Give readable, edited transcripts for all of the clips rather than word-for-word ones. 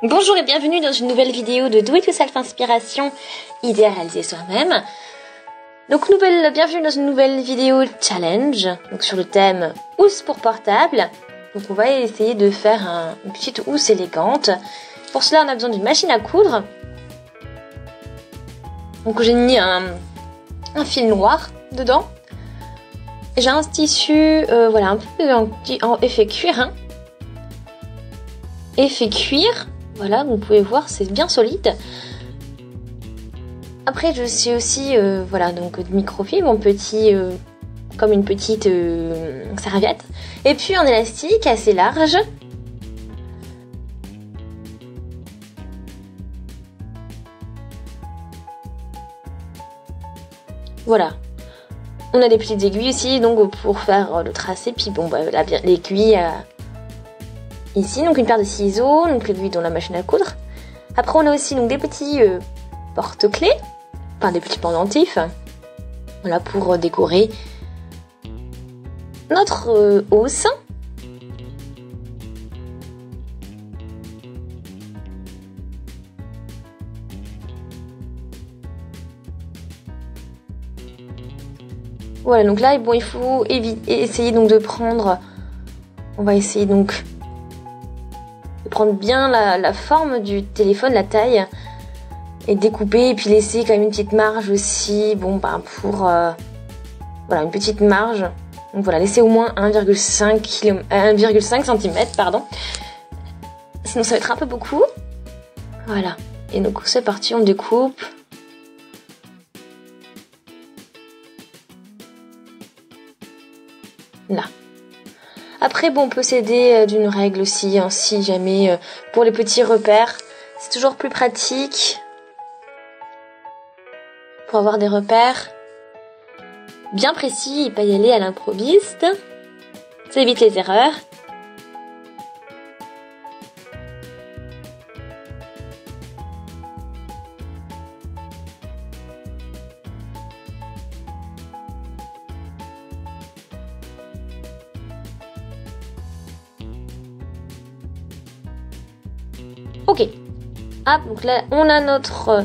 Bonjour et bienvenue dans une nouvelle vidéo de Do It Yourself Inspiration, idée à réaliser soi-même. Donc bienvenue dans une nouvelle vidéo challenge, donc sur le thème housse pour portable. Donc on va essayer de faire une petite housse élégante. Pour cela on a besoin d'une machine à coudre. Donc j'ai mis un fil noir dedans. J'ai un tissu voilà, un peu en effet cuir. Hein. Effet cuir. Voilà, vous pouvez voir, c'est bien solide. Après, je suis aussi, voilà, donc de microfibre, mon petit, comme une petite serviette. Et puis en élastique assez large. Voilà. On a des petites aiguilles aussi, donc pour faire le tracé. Puis bon, bah, l'aiguille. Ici, donc une paire de ciseaux, donc l'aiguille dans la machine à coudre. Après, on a aussi donc des petits porte-clés, enfin des petits pendentifs, voilà pour décorer notre housse. Voilà, donc là, bon, il faut essayer donc de prendre. On va essayer donc prendre bien la forme du téléphone, la taille, et découper, et puis laisser quand même une petite marge aussi, bon bah pour voilà, une petite marge. Donc voilà, laisser au moins 1,5 cm, pardon. Sinon ça va être un peu beaucoup. Voilà. Et donc c'est parti, on découpe. Là. Après, bon, on peut s'aider d'une règle aussi, hein, si jamais, pour les petits repères, c'est toujours plus pratique pour avoir des repères bien précis et pas y aller à l'improviste. Ça évite les erreurs. Ok, hop, donc là on a notre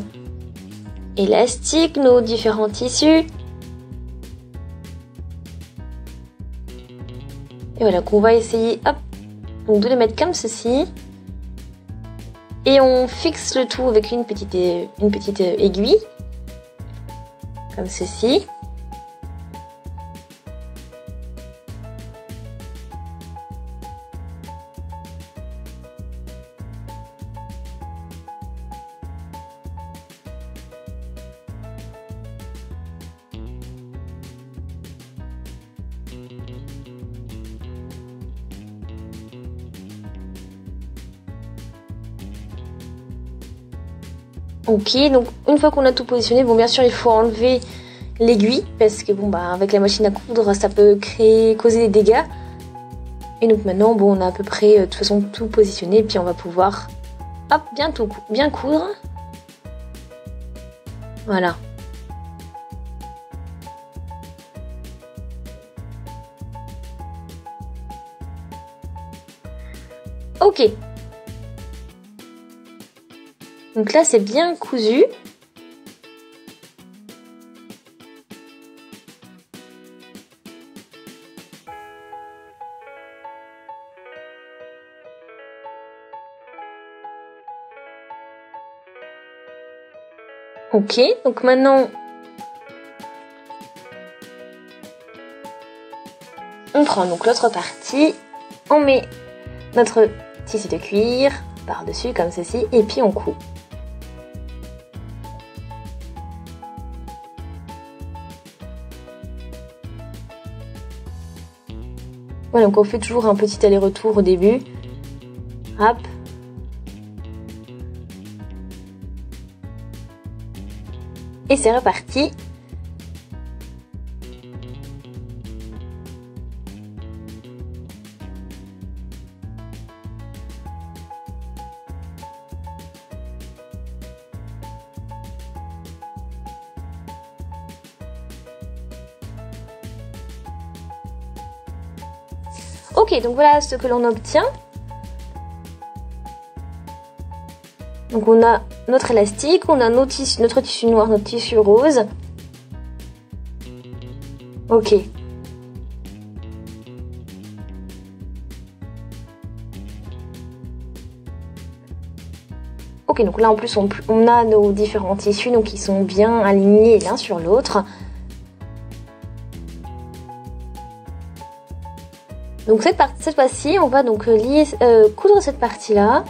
élastique, nos différents tissus. Et voilà, qu'on va essayer, hop, donc de les mettre comme ceci. Et on fixe le tout avec une petite aiguille, comme ceci. Ok, donc une fois qu'on a tout positionné, bon bien sûr il faut enlever l'aiguille parce que bon bah avec la machine à coudre ça peut causer des dégâts. Et donc maintenant bon on a à peu près de toute façon tout positionné et puis on va pouvoir hop bien coudre. Voilà. Ok. Donc là, c'est bien cousu. Ok, donc maintenant, on prend donc l'autre partie, on met notre tissu de cuir par-dessus comme ceci, et puis on coud. Voilà, donc on fait toujours un petit aller-retour au début. Hop. Et c'est reparti. Ok, donc voilà ce que l'on obtient. Donc on a notre élastique, on a notre tissu noir, notre tissu rose. Ok. Ok, donc là en plus on a nos différents tissus, donc ils sont bien alignés l'un sur l'autre. Donc cette fois-ci, on va donc coudre cette partie-là.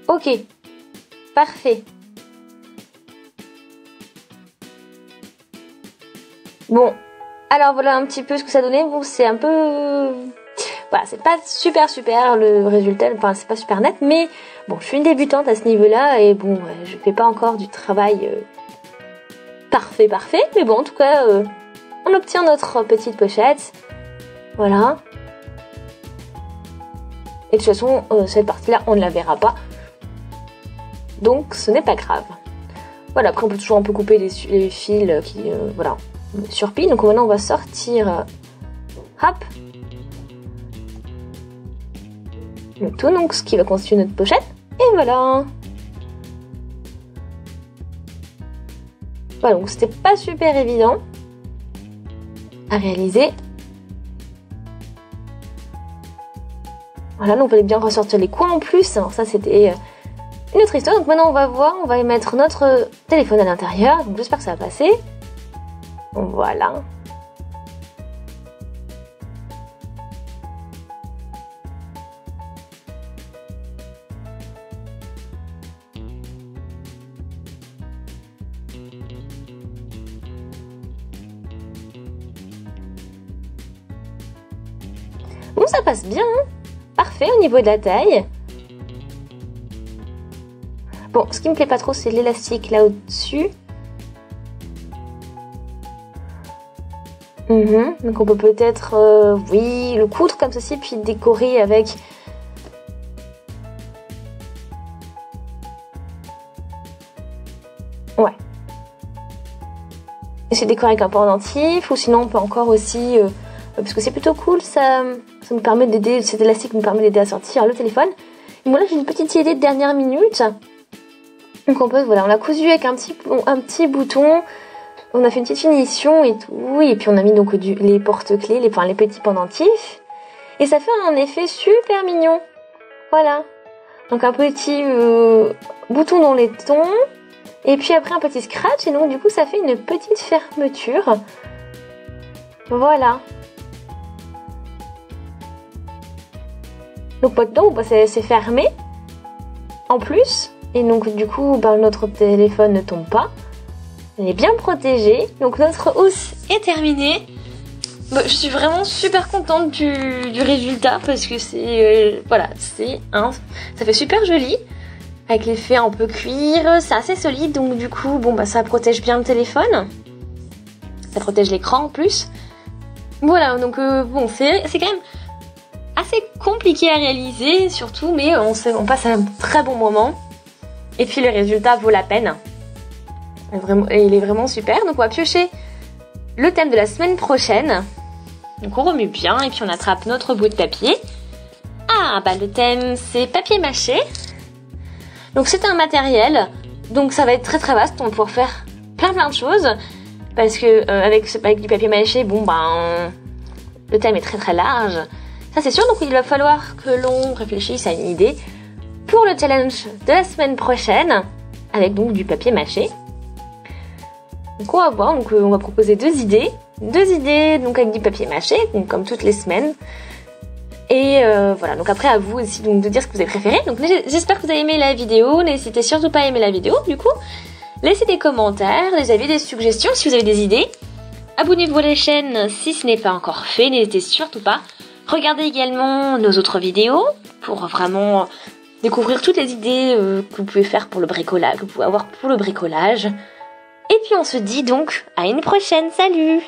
Ok, parfait. Bon, alors voilà un petit peu ce que ça donnait. Bon, c'est un peu... Voilà, c'est pas super le résultat, enfin c'est pas super net, mais bon, je suis une débutante à ce niveau-là et bon, je fais pas encore du travail parfait, mais bon, en tout cas, on obtient notre petite pochette. Voilà. Et de toute façon, cette partie-là, on ne la verra pas. Donc, ce n'est pas grave. Voilà, après on peut toujours un peu couper les fils qui, voilà, surpillent. Donc maintenant, on va sortir, hop, le tout, donc ce qui va constituer notre pochette. Et voilà. Voilà, donc c'était pas super évident à réaliser. Voilà, donc il fallait bien ressortir les coins en plus. Alors ça, c'était une autre histoire. Donc maintenant, on va voir, on va y mettre notre téléphone à l'intérieur. Donc j'espère que ça va passer. Voilà. Bon, ça passe bien, hein. Parfait au niveau de la taille. Bon, ce qui me plaît pas trop, c'est l'élastique là au-dessus. Donc on peut peut-être, oui, le coudre comme ceci, puis décorer avec... Ouais. Et c'est décoré avec un pendentif, ou sinon on peut encore aussi... parce que c'est plutôt cool, ça nous permet d'aider, cet élastique nous permet d'aider à sortir le téléphone. Et moi là j'ai une petite idée de dernière minute. Donc on peut, voilà, on l'a cousu avec un petit bouton. On a fait une petite finition et tout. Et puis on a mis donc les porte-clés, les petits pendentifs. Et ça fait un effet super mignon. Voilà. Donc un petit bouton dans les tons. Et puis après un petit scratch. Et donc du coup ça fait une petite fermeture. Voilà. Donc maintenant c'est fermé. En plus. Et donc du coup notre téléphone ne tombe pas. Elle est bien protégée. Donc notre housse est terminée. Bon, je suis vraiment super contente du résultat parce que c'est voilà, ça fait super joli avec l'effet un peu cuir, c'est assez solide donc du coup ça protège bien le téléphone. Ça protège l'écran en plus. Voilà, donc c'est quand même assez compliqué à réaliser surtout, mais on passe un très bon moment. Et puis le résultat vaut la peine. Il est vraiment super. Donc on va piocher le thème de la semaine prochaine. Donc on remue bien et puis on attrape notre bout de papier. Ah le thème c'est papier mâché. Donc c'est un matériel. Donc ça va être très vaste. On va pouvoir faire plein de choses. Parce que avec du papier mâché, le thème est très large. Ça c'est sûr. Donc il va falloir que l'on réfléchisse à une idée pour le challenge de la semaine prochaine. Avec donc du papier mâché. Donc on va voir, on va proposer deux idées donc avec du papier mâché, donc comme toutes les semaines. Et voilà, donc après à vous aussi donc de dire ce que vous avez préféré. Donc j'espère que vous avez aimé la vidéo, n'hésitez surtout pas à aimer la vidéo du coup. Laissez des commentaires, des avis, des suggestions si vous avez des idées. Abonnez-vous à la chaîne si ce n'est pas encore fait, n'hésitez surtout pas. Regardez également nos autres vidéos pour vraiment découvrir toutes les idées que vous pouvez faire pour le bricolage, que vous pouvez avoir pour le bricolage. Et puis on se dit donc à une prochaine, salut!